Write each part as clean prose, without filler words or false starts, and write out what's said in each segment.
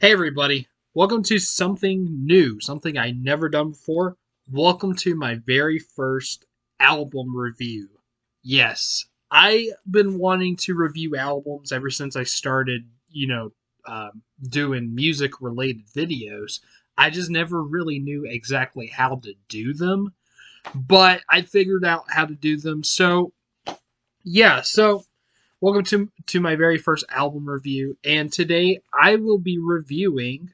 Hey everybody, welcome to something new, something I never done before. Welcome to my very first album review. Yes, I've been wanting to review albums ever since I started, doing music related videos. I just never really knew exactly how to do them, but I figured out how to do them. So welcome to my very first album review, and today I will be reviewing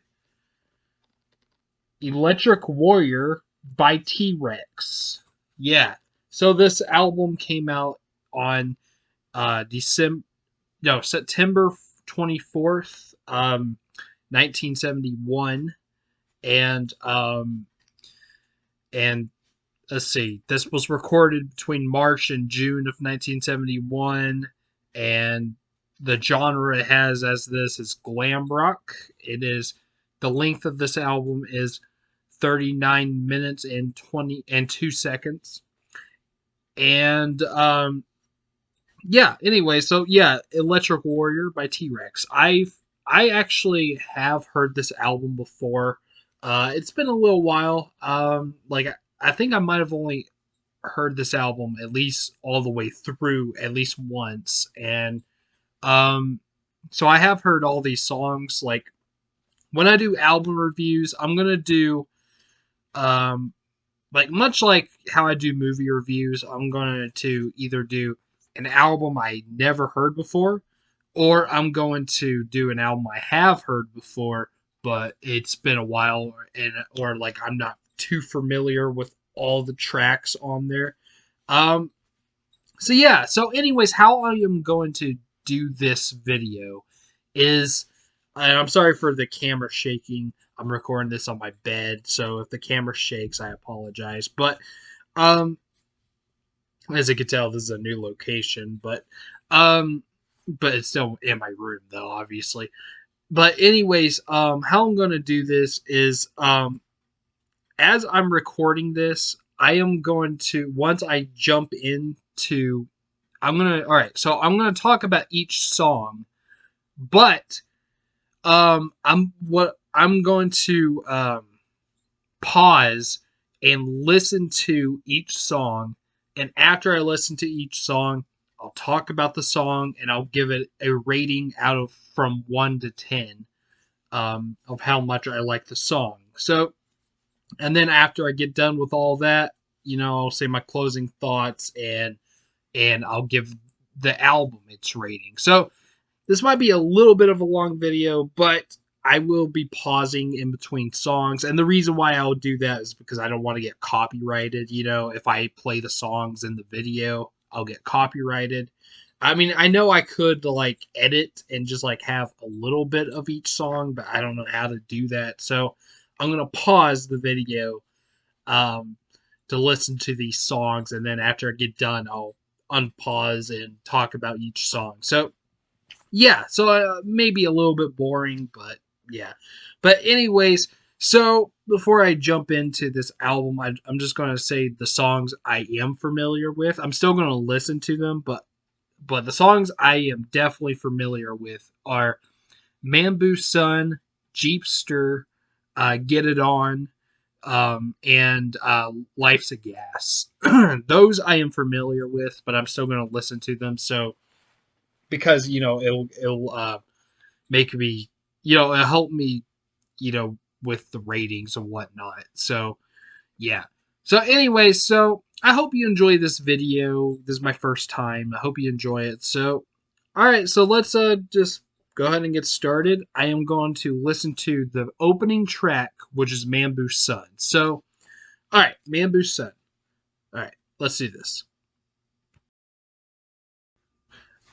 Electric Warrior by T Rex. Yeah. So this album came out on September 24th, 1971, and and let's see, this was recorded between March and June of 1971, and the genre it has as this is glam rock. It is the length of this album is 39 minutes and 2 seconds. And Electric Warrior by T-Rex. I actually have heard this album before. It's been a little while. I think I might have only heard this album at least all the way through at least once, and um so I have heard all these songs. Like, when I do album reviews, I'm gonna do um like, much like how I do movie reviews, I'm going to either do an album I never heard before, or I'm going to do an album I have heard before, but it's been a while, or like I'm not too familiar with all the tracks on there. Um, so anyways, how I am going to do this video is, and I'm sorry for the camera shaking. I'm recording this on my bed, so if the camera shakes, I apologize. Um, as you can tell, this is a new location, um, but it's still in my room though, obviously. But anyways, how I'm gonna do this is, as I'm recording this, I am going to, once I jump into, all right, so I'm gonna talk about each song, but I'm going to pause and listen to each song, and after I listen to each song, I'll talk about the song and I'll give it a rating out of from 1 to 10, of how much I like the song. So, and then after I get done with all that, I'll say my closing thoughts, and I'll give the album its rating. So this might be a little bit of a long video, but I will be pausing in between songs. And the reason why I'll do that is because I don't want to get copyrighted. If I play the songs in the video, I'll get copyrighted. I mean, I know I could like edit and just like have a little bit of each song, but I don't know how to do that. So I'm going to pause the video, um, to listen to these songs. And then after I get done, I'll unpause and talk about each song. So yeah, so maybe a little bit boring, but yeah. But anyways, so before I jump into this album, I'm just going to say the songs I am familiar with. I'm still going to listen to them, but the songs I am definitely familiar with are Mambo Sun, Jeepster, Get It On, and Life's a Gas. Those I am familiar with, but I'm still going to listen to them. So, because it'll make me, it'll help me, with the ratings and whatnot. So yeah. So anyways, so I hope you enjoy this video. This is my first time. I hope you enjoy it. So all right, so let's just go ahead and get started. I am going to listen to the opening track, which is Mambo Sun. So all right, Mambo Sun. All right, let's do this.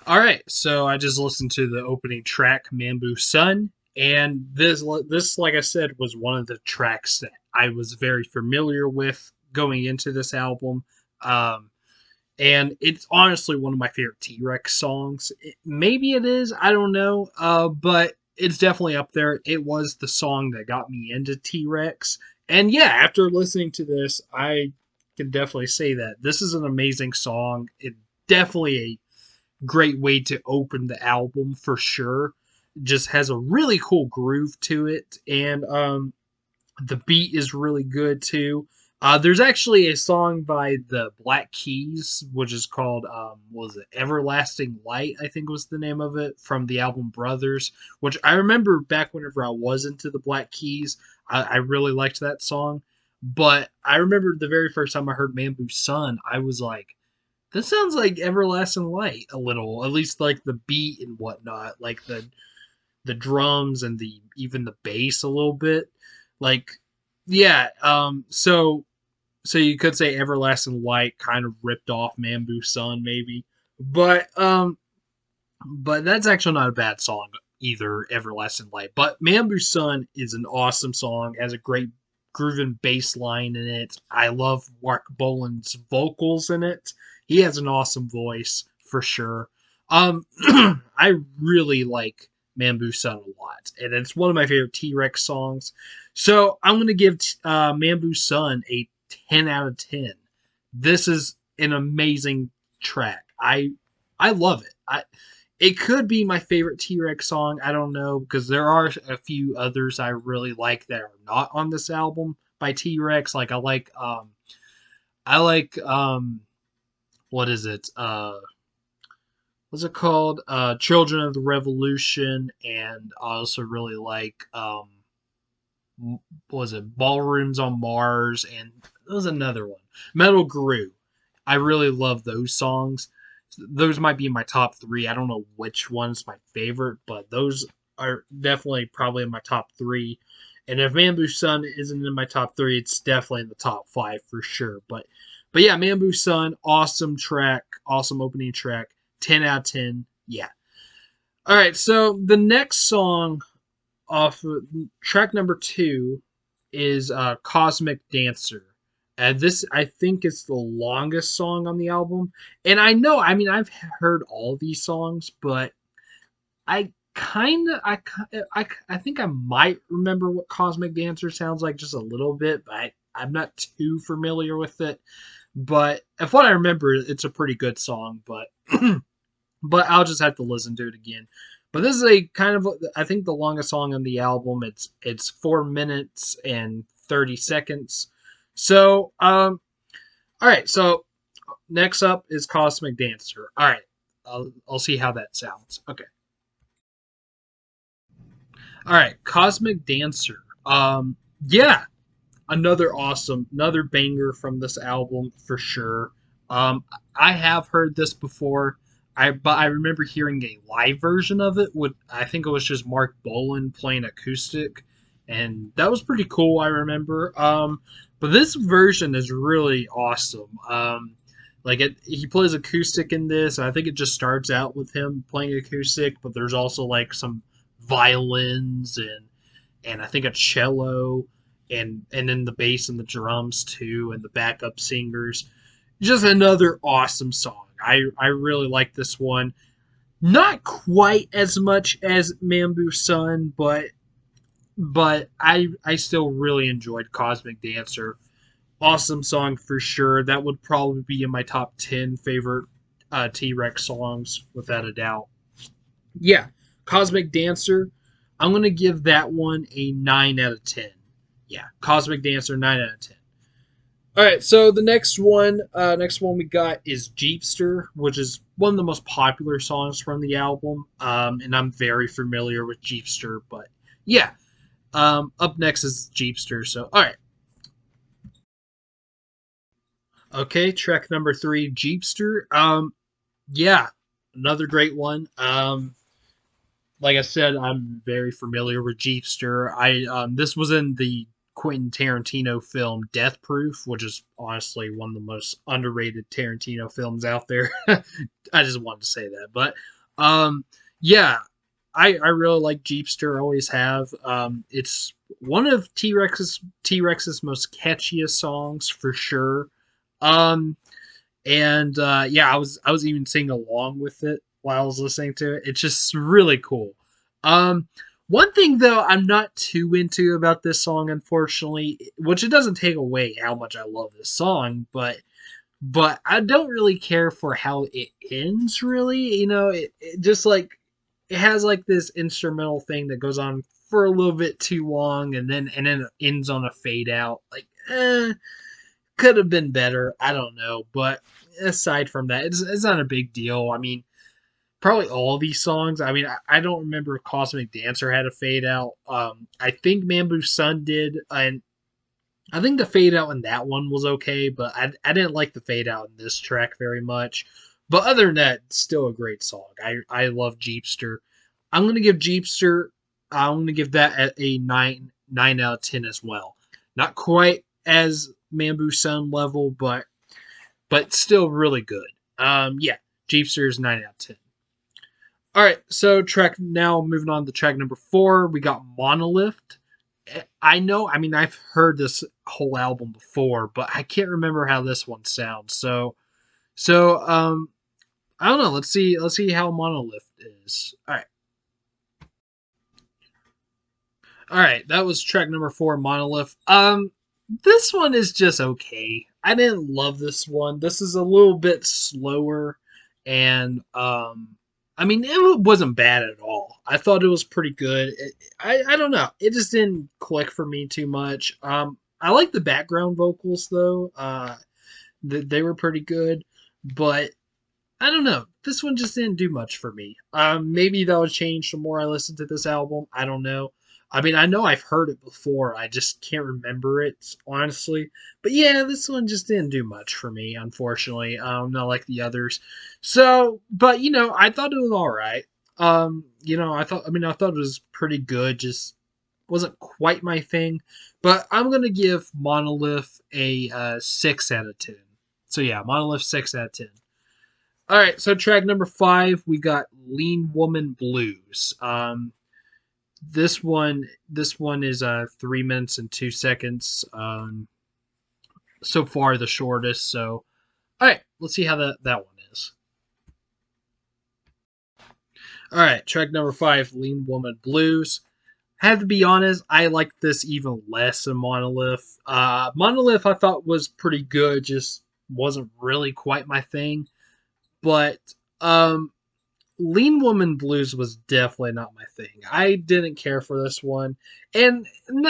All right, so I just listened to the opening track, Mambo Sun, and this, like I said, was one of the tracks that I was very familiar with going into this album, um, and it's honestly one of my favorite T Rex songs. Maybe it is, I don't know, but it's definitely up there. It was the song that got me into T Rex, and yeah, after listening to this, I can definitely say that this is an amazing song. It definitely a great way to open the album for sure. just has a really cool groove to it, and the beat is really good too. There's actually a song by the Black Keys, which is called what was it, Everlasting Light, I think was the name of it, from the album Brothers, which I remember back whenever I was into the Black Keys, I really liked that song. But I remember the very first time I heard Bamboo Sun, I was like, this sounds like Everlasting Light a little, at least like the beat and whatnot, like the drums and the even the bass a little bit. Like, yeah, so you could say Everlasting Light kind of ripped off Bamboo Sun maybe. But that's actually not a bad song either, Everlasting Light. But Bamboo Sun is an awesome song, has a great grooving bass line in it. I love Mark Bolan's vocals in it. He has an awesome voice for sure. I really like Bamboo Sun a lot, and it's one of my favorite T Rex songs. So I'm gonna give Bamboo Sun a 10 out of 10. This is an amazing track. I love it. It could be my favorite T Rex song. I don't know because there are a few others I really like that are not on this album by T Rex. Like I like what is it? What's it called? Children of the Revolution, and I also really like what was it, Ballrooms on Mars, and there was another one, Metal Guru. I really love those songs. Those might be my top three. I don't know which one's my favorite, but those are definitely probably in my top three. And if Bamboo Sun isn't in my top three, it's definitely in the top five for sure. But yeah, Bamboo Sun, awesome track, awesome opening track, 10 out of 10. Yeah. All right, so the next song off of track number 2 is Cosmic Dancer. And this, I think, is the longest song on the album. And I know, I mean, I've heard all these songs, but I kind of, I think I might remember what Cosmic Dancer sounds like just a little bit, but I'm not too familiar with it. But if what I remember, it's a pretty good song. But but I'll just have to listen to it again. But this is a kind of, I think, the longest song on the album. It's 4 minutes and 30 seconds. So all right. So next up is Cosmic Dancer. All right, I'll see how that sounds. Okay. All right, Cosmic Dancer. Yeah, another banger from this album for sure. I have heard this before. But I remember hearing a live version of it. With I think it was just Mark Bolan playing acoustic, and that was pretty cool. I remember. But this version is really awesome. He plays acoustic in this. And I think it just starts out with him playing acoustic, but there's also like some violins and I think a cello and then the bass and the drums too and the backup singers. Just another awesome song. I really like this one. Not quite as much as Bamboo Sun, but I still really enjoyed Cosmic Dancer. Awesome song for sure. That would probably be in my top 10 favorite T Rex songs, without a doubt. Yeah, Cosmic Dancer. I'm going to give that one a 9 out of 10. Yeah, Cosmic Dancer, 9 out of 10. All right, so the next one we got is Jeepster, which is one of the most popular songs from the album. And I'm very familiar with Jeepster, but yeah. Up next is Jeepster. So, all right. Okay, track number 3, Jeepster. Yeah, another great one. Like I said, I'm very familiar with Jeepster. This was in the Quentin Tarantino film Death Proof, which is honestly one of the most underrated Tarantino films out there. I just wanted to say that, but yeah, I really like Jeepster. Always have. It's one of T Rex's most catchiest songs for sure. Um, and yeah, I was even singing along with it while I was listening to it. It's just really cool. Um, One thing though I'm not too into about this song, unfortunately, which it doesn't take away how much I love this song, but I don't really care for how it ends. Really, it just like it has like this instrumental thing that goes on for a little bit too long, and then it ends on a fade out. Like, could have been better. I don't know, but aside from that, it's not a big deal. I mean, probably all these songs. I mean, I don't remember if Cosmic Dancer had a fade out. I think Bamboo Sun did, and I think the fade out in that one was okay, but I didn't like the fade out in this track very much. But other than that, it's still a great song. I love Jeepster. I'm gonna give Jeepster. I'm gonna give that a 9 out of 10 as well. Not quite as Bamboo Sun level, but still really good. Yeah, Jeepster is 9 out of 10. All right, so track now moving on to track number 4, we got Monolith. I know, I mean, I've heard this whole album before, but I can't remember how this one sounds. So I don't know. Let's see how Monolith is. All right, that was track number 4, Monolith. This one is just okay. I didn't love this one. This is a little bit slower, and I mean, it wasn't bad at all. I thought it was pretty good. I don't know. It just didn't click for me too much. I like the background vocals though. They were pretty good, but I don't know. This one just didn't do much for me. Maybe that'll change the more I listen to this album. I don't know. I mean, I know I've heard it before. I just can't remember it, honestly. But yeah, this one just didn't do much for me, unfortunately. Not like the others. So, but I thought it was all right. I thought it was pretty good. Just wasn't quite my thing. But I'm gonna give Monolith a 6 out of 10. So yeah, Monolith 6 out of 10. All right, so track number 5, we got Lean Woman Blues. This one is 3 minutes and 2 seconds. So far the shortest. So, all right, let's see how that one is. All right, track number 5, Lean Woman Blues. I have to be honest, I like this even less than Monolith. Monolith I thought was pretty good, just wasn't really quite my thing. But Lean Woman Blues was definitely not my thing. I didn't care for this one. And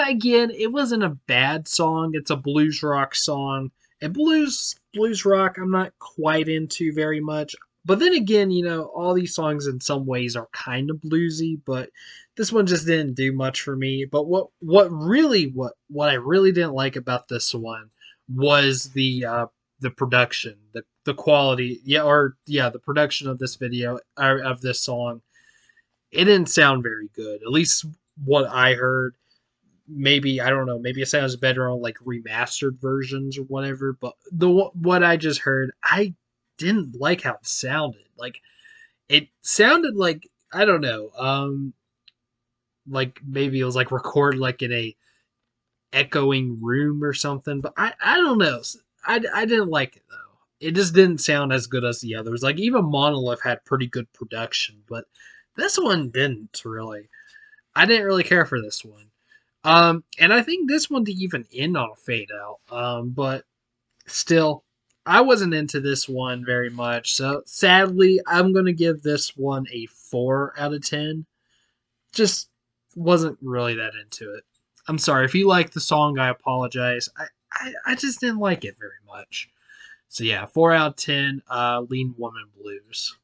again, it wasn't a bad song. It's a blues rock song. And blues rock I'm not quite into very much. But then again, all these songs in some ways are kind of bluesy, but this one just didn't do much for me. But what I really didn't like about this one was the production, the quality, the production of this video or of this song. It didn't sound very good. At least what I heard. Maybe I don't know. Maybe it sounds better on like remastered versions or whatever. But what I just heard, I didn't like how it sounded. Like it sounded like I don't know. Like maybe it was like recorded like in a echoing room or something. But I don't know. I didn't like it though. It just didn't sound as good as the others. Like even Monolith had pretty good production, but this one didn't really. I didn't really care for this one. And I think this one didn't even end on a fade out. But still, I wasn't into this one very much. So sadly, I'm gonna give this one a 4 out of 10. Just wasn't really that into it. I'm sorry if you like the song. I apologize. I just didn't like it very much. So yeah, 4 out of 10. Lean Woman Blues.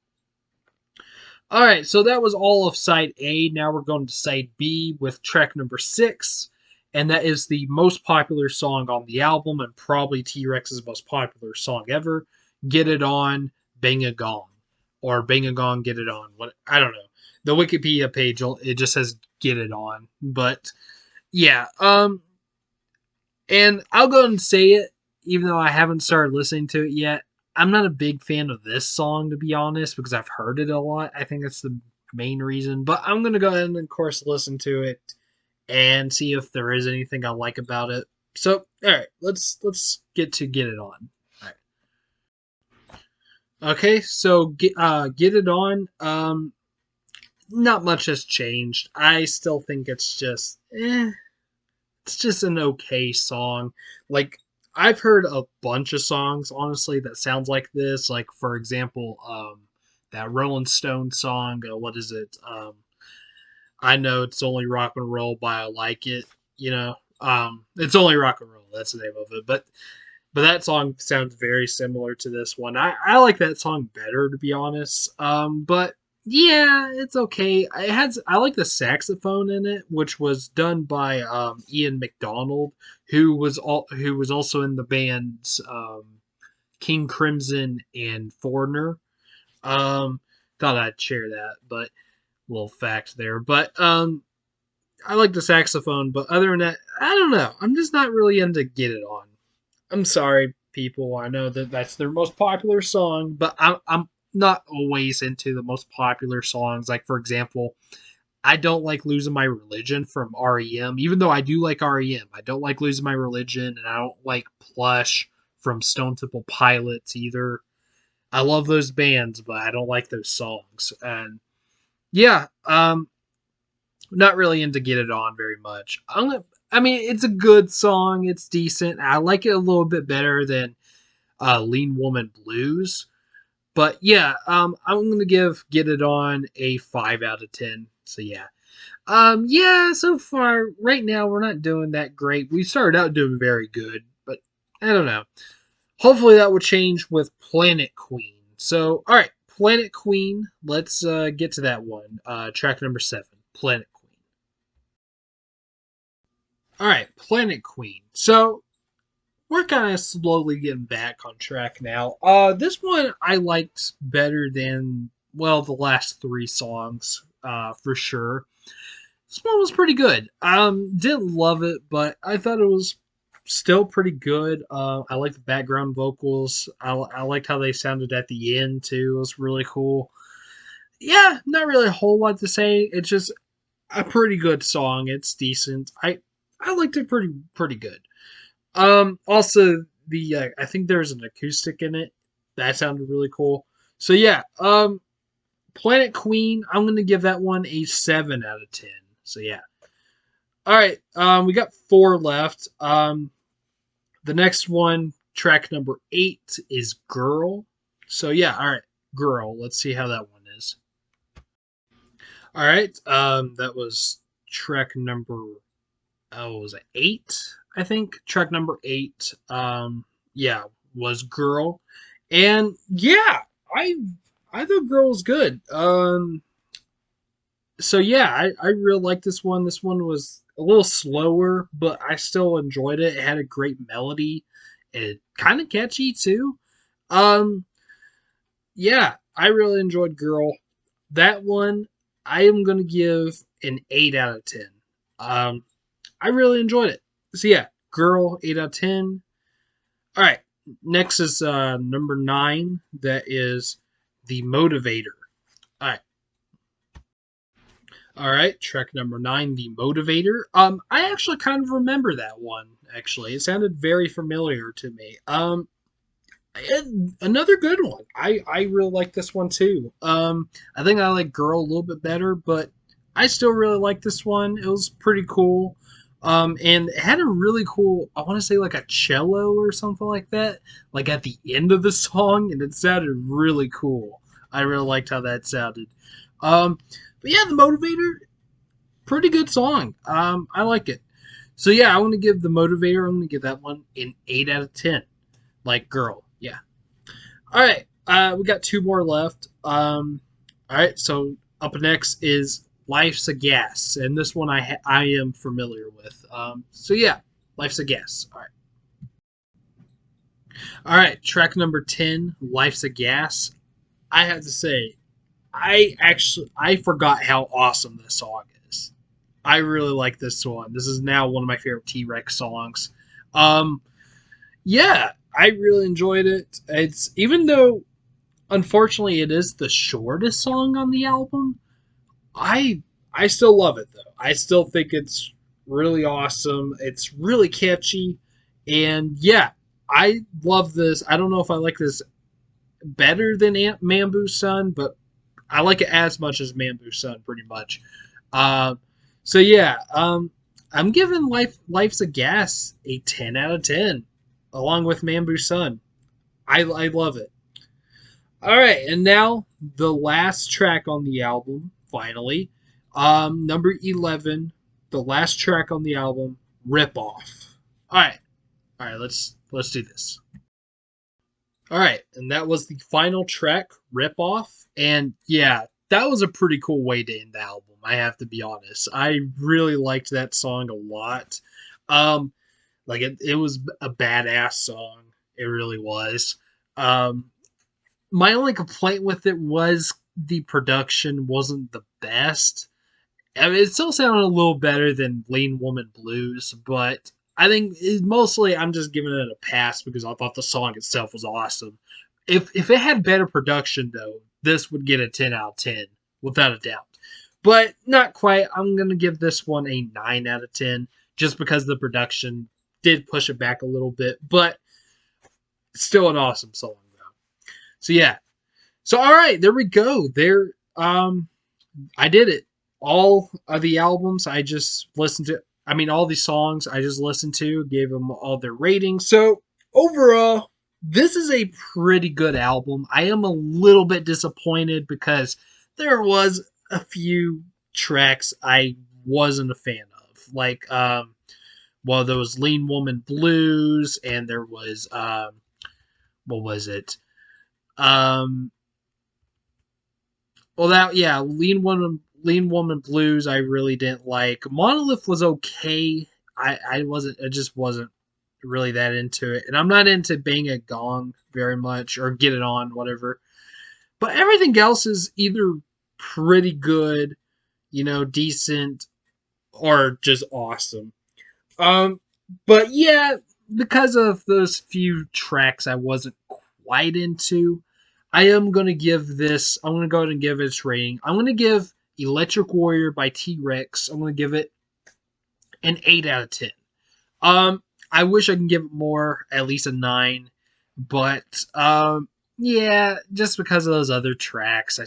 All right, so that was all of side A. Now we're going to side B with track number 6, and that is the most popular song on the album and probably T-Rex's most popular song ever. Get It On, Bang a Gong, or Bang a Gong, Get It On. What I don't know. The Wikipedia page it just says Get It On, but yeah. And I'll go and say it, even though I haven't started listening to it yet. I'm not a big fan of this song, to be honest, because I've heard it a lot. I think that's the main reason. But I'm going to go ahead and, of course, listen to it and see if there is anything I like about it. So, all right, let's get It On. All right. Okay, so Get It On. Not much has changed. I still think it's just, it's just an okay song. Like, I've heard a bunch of songs, honestly, that sounds like this. Like, for example, that Rolling Stone song. What is it? I know it's only rock and roll, but I like it. You know, it's only rock and roll. That's the name of it. But that song sounds very similar to this one. I like that song better, to be honest. But yeah, it's okay. I like the saxophone in it, which was done by Ian McDonald, who was also in the bands King Crimson and Foreigner. Um, Thought I'd share that, but little fact there. But I like the saxophone, but other than that, I don't know. I'm just not really into Get It On. I'm sorry, people. I know that that's their most popular song, but I'm not always into the most popular songs. Like, for example, I don't like Losing My Religion from REM, even though I do like REM. I don't like Losing My Religion, and I don't like Plush from Stone Temple Pilots either. I love those bands, but I don't like those songs. And yeah, not really into Get It On very much. I mean, it's a good song. It's decent. I like it a little bit better than Lean Woman Blues. But yeah, I'm gonna give Get It On a 5 out of 10. So yeah. Yeah, so far, right now, we're not doing that great. We started out doing very good, but I don't know. Hopefully that will change with Planet Queen. So, alright, Planet Queen, let's get to that one. Track number 7, Planet Queen. Alright, Planet Queen. So, we're kind of slowly getting back on track now. This one I liked better than, well, the last 3 songs, for sure. This one was pretty good. Didn't love it, but I thought it was still pretty good. I like the background vocals. I liked how they sounded at the end too. It was really cool. Yeah, not really a whole lot to say. It's just a pretty good song. It's decent. I liked it pretty good. Also the I think there's an acoustic in it that sounded really cool. So yeah, Planet Queen. I'm gonna give that one a 7 out of 10. So yeah. All right, we got 4 left. The next one, track number 8, is Girl. So yeah, all right, Girl. Let's see how that one is. All right, that was track number, oh, was it 8? I think track number 8. Yeah, was Girl, and yeah, I thought Girl was good. So yeah, I really like this one. This one was a little slower, but I still enjoyed it. It had a great melody. It kind of catchy too. Um, yeah, I really enjoyed Girl. That one I am gonna give an 8 out of 10. Um, I really enjoyed it. So yeah, Girl, 8 out of 10. All right, next is number 9. That is The Motivator. All right. All right, track number 9, The Motivator. I actually kind of remember that one. Actually, it sounded very familiar to me. Another good one. I really like this one too. I think I like Girl a little bit better, but I still really like this one. It was pretty cool. And it had a really cool, I want to say like a cello or something like that, like at the end of the song, and it sounded really cool. I really liked how that sounded. Um, but yeah, The Motivator, pretty good song. I like it. So yeah, I want to give The Motivator, I'm going to give that one an 8 out of 10. Like Girl, yeah. All right, we got 2 more left. All right, so up next is Life's a Gas, and this one I am familiar with. So yeah, Life's a Gas. All right, track number 10, Life's a Gas. I have to say, I forgot how awesome this song is. I really like this one. This is now one of my favorite T-Rex songs. Um, yeah, I really enjoyed it. It's, even though unfortunately it is the shortest song on the album, I I still love it though. I still think it's really awesome. It's really catchy, and yeah, I love this. I don't know if I like this better than Mambo Sun, but I like it as much as Mambo Sun, pretty much. Um, so yeah, I'm giving Life's a Gas a 10 out of 10, along with Mambo Sun. I love it. All right, and now the last track on the album, finally. Number 11, the last track on the album, Rip Off. Alright. Alright, let's do this. Alright, and that was the final track, Rip Off. And yeah, that was a pretty cool way to end the album, I have to be honest. I really liked that song a lot. Um, like it was a badass song. It really was. Um, my only complaint with it was the production wasn't the best. I mean, it still sounded a little better than Lean Woman Blues, but I think mostly I'm just giving it a pass because I thought the song itself was awesome. If it had better production though, this would get a 10 out of 10 without a doubt. But not quite. I'm gonna give this one a 9 out of 10 just because the production did push it back a little bit, but still an awesome song though. So yeah. So all right, there we go. I did it. All of the albums I just listened to. I mean, all the songs I just listened to, gave them all their ratings. So overall, this is a pretty good album. I am a little bit disappointed because there was a few tracks I wasn't a fan of, like well, there was Lean Woman Blues, and there was what was it? Um, well, that yeah, Lean Woman Blues. I really didn't like. Monolith was okay. I wasn't. I just wasn't really that into it, and I'm not into Bang a Gong very much or Get It On, whatever. But everything else is either pretty good, decent, or just awesome. Um, but yeah, because of those few tracks I wasn't quite into, I am gonna give this. I'm gonna go ahead and give it its rating. I'm gonna give Electric Warrior by T Rex. I'm gonna give it an 8 out of 10. I wish I can give it more, at least a 9, but yeah, just because of those other tracks,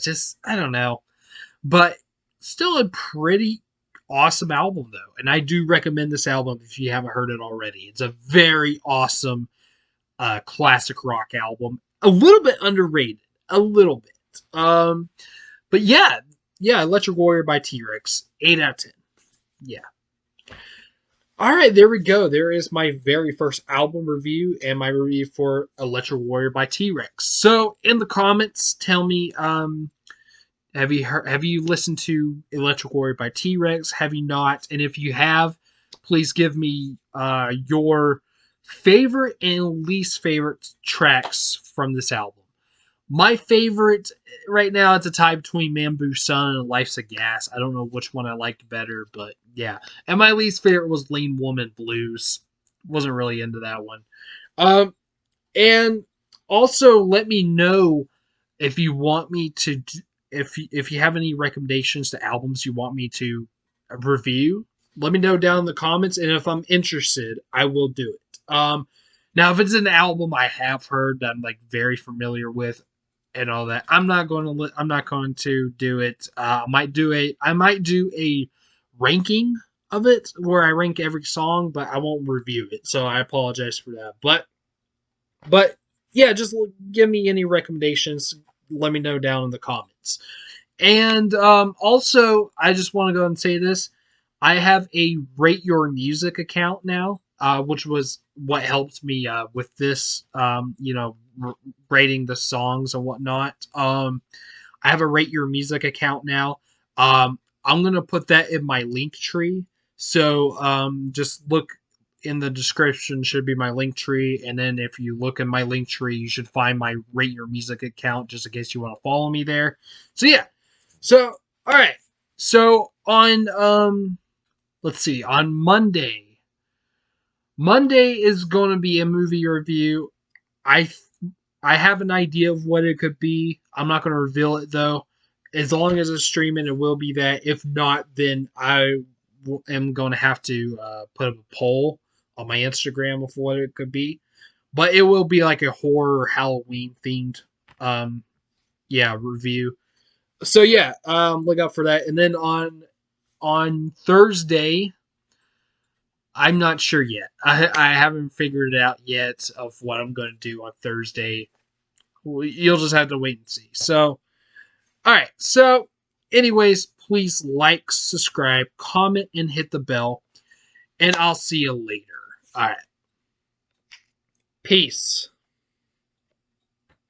I don't know, but still a pretty awesome album though, and I do recommend this album if you haven't heard it already. It's a very awesome classic rock album, a little bit underrated, a little bit. But yeah, Electric Warrior by T Rex, 8 out of 10. Yeah. All right, there we go. There is my very first album review and my review for Electric Warrior by T Rex. So in the comments, tell me, have you listened to Electric Warrior by T Rex? Have you not? And if you have, please give me your favorite and least favorite tracks from this album. My favorite right now, it's a tie between Mambo Sun and Life's a Gas. I don't know which one I liked better, but yeah. And my least favorite was Lean Woman Blues. Wasn't really into that one. And also let me know if you want me to, if you have any recommendations to albums you want me to review. Let me know down in the comments, and if I'm interested, I will do it. Now if it's an album I have heard that I'm like very familiar with, and all that, I'm not going to do it. I might do a ranking of it where I rank every song, but I won't review it. So I apologize for that. But yeah, just give me any recommendations. Let me know down in the comments. And also, I just want to go and say this. I have a Rate Your Music account now, which was what helped me with this, rating the songs and whatnot. I have a Rate Your Music account now. I'm going to put that in my link tree. So just look in the description, should be my link tree. And then if you look in my link tree, you should find my Rate Your Music account just in case you want to follow me there. So yeah. So, all right. So on, let's see, on Monday is going to be a movie review. I have an idea of what it could be. I'm not going to reveal it though. As long as it's streaming, it will be that. If not, then I am going to have to put up a poll on my Instagram of what it could be. But it will be like a horror Halloween themed, review. So yeah, look out for that. And then on Thursday, I'm not sure yet. I haven't figured it out yet of what I'm going to do on Thursday. You'll just have to wait and see. So, All right. So, anyways, please like, subscribe, comment, and hit the bell. And I'll see you later. All right. Peace.